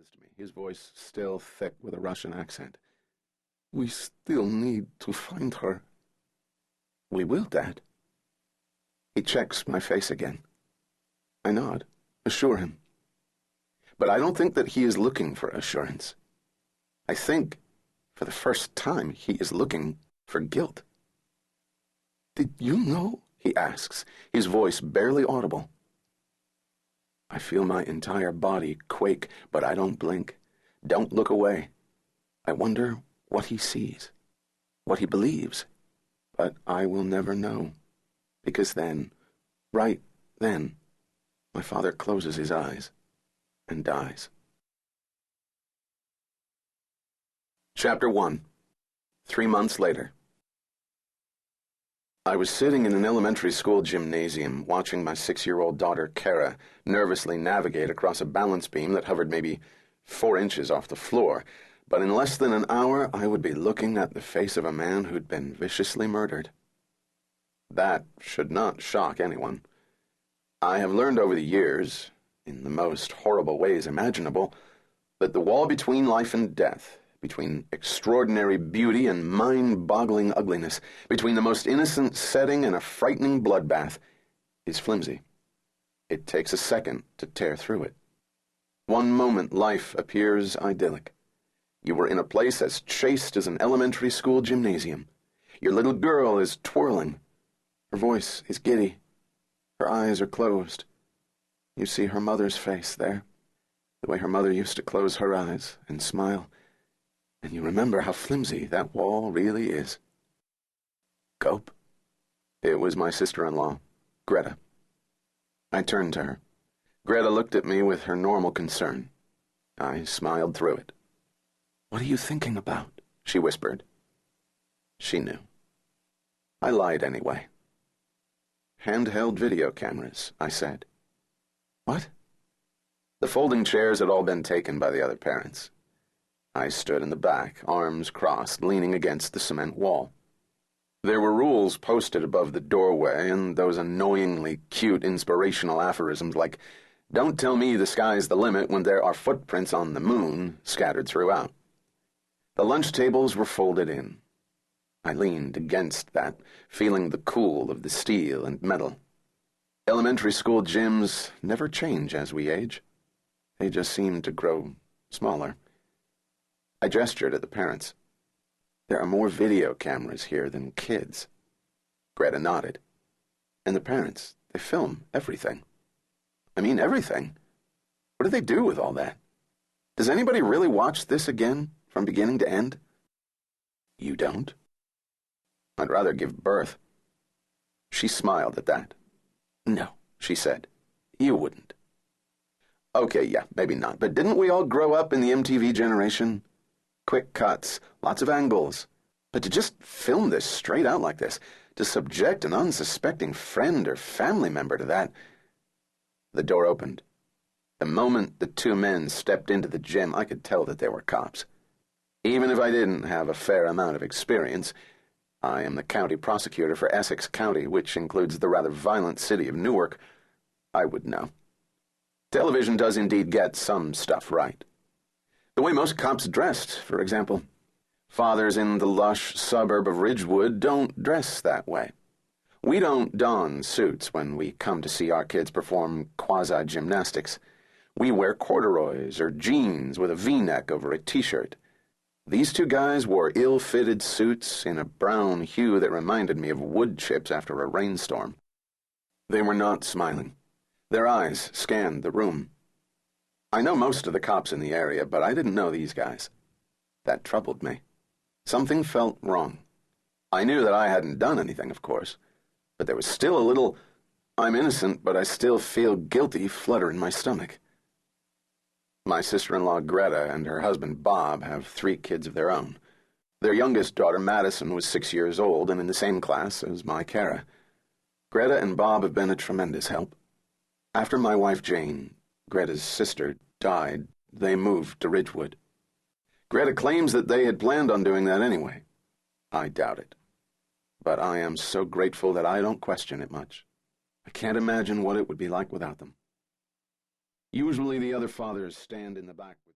says to me, his voice still thick with a Russian accent. "We still need to find her." "We will, Dad." He checks my face again. I nod, assure him. But I don't think that he is looking for assurance. I think, for the first time, he is looking for guilt. "Did you know?" he asks, his voice barely audible. I feel my entire body quake, but I don't blink, don't look away. I wonder what he sees, what he believes, but I will never know, because then, right then, my father closes his eyes and dies. Chapter 1. 3 months later. I was sitting in an elementary school gymnasium watching my 6-year-old daughter, Kara, nervously navigate across a balance beam that hovered maybe 4 inches off the floor, but in less than an hour I would be looking at the face of a man who'd been viciously murdered. That should not shock anyone. I have learned over the years, in the most horrible ways imaginable, that the wall between life and death, between extraordinary beauty and mind-boggling ugliness, between the most innocent setting and a frightening bloodbath, is flimsy. It takes a second to tear through it. One moment life appears idyllic. You were in a place as chaste as an elementary school gymnasium. Your little girl is twirling. Her voice is giddy. Her eyes are closed. You see her mother's face there, the way her mother used to close her eyes and smile. And you remember how flimsy that wall really is. Cope. It was my sister-in-law, Greta. I turned to her. Greta looked at me with her normal concern. I smiled through it. "What are you thinking about?" she whispered. She knew. I lied anyway. "Handheld video cameras," I said. "What?" The folding chairs had all been taken by the other parents. I stood in the back, arms crossed, leaning against the cement wall. There were rules posted above the doorway, and those annoyingly cute inspirational aphorisms like, "Don't tell me the sky's the limit when there are footprints on the moon," scattered throughout. The lunch tables were folded in. I leaned against that, feeling the cool of the steel and metal. Elementary school gyms never change as we age. They just seem to grow smaller. I gestured at the parents. "There are more video cameras here than kids." Greta nodded. "And the parents, they film everything." "I mean everything. What do they do with all that? Does anybody really watch this again, from beginning to end?" "You don't?" "I'd rather give birth." She smiled at that. "No," she said. "You wouldn't." "Okay, yeah, maybe not, but didn't we all grow up in the MTV generation? Quick cuts, lots of angles. But to just film this straight out like this, to subject an unsuspecting friend or family member to that..." The door opened. The moment the 2 men stepped into the gym, I could tell that they were cops. Even if I didn't have a fair amount of experience, I am the county prosecutor for Essex County, which includes the rather violent city of Newark, I would know. Television does indeed get some stuff right. The way most cops dressed, for example. Fathers in the lush suburb of Ridgewood don't dress that way. We don't don suits when we come to see our kids perform quasi-gymnastics. We wear corduroys or jeans with a V-neck over a t-shirt. These 2 guys wore ill-fitted suits in a brown hue that reminded me of wood chips after a rainstorm. They were not smiling. Their eyes scanned the room. I know most of the cops in the area, but I didn't know these guys. That troubled me. Something felt wrong. I knew that I hadn't done anything, of course, but there was still a little, "I'm innocent, but I still feel guilty" flutter in my stomach. My sister-in-law Greta and her husband Bob have 3 kids of their own. Their youngest daughter Madison was 6 years old and in the same class as my Kara. Greta and Bob have been a tremendous help. After my wife Jane, Greta's sister, died, they moved to Ridgewood. Greta claims that they had planned on doing that anyway. I doubt it. But I am so grateful that I don't question it much. I can't imagine what it would be like without them. Usually the other fathers stand in the back with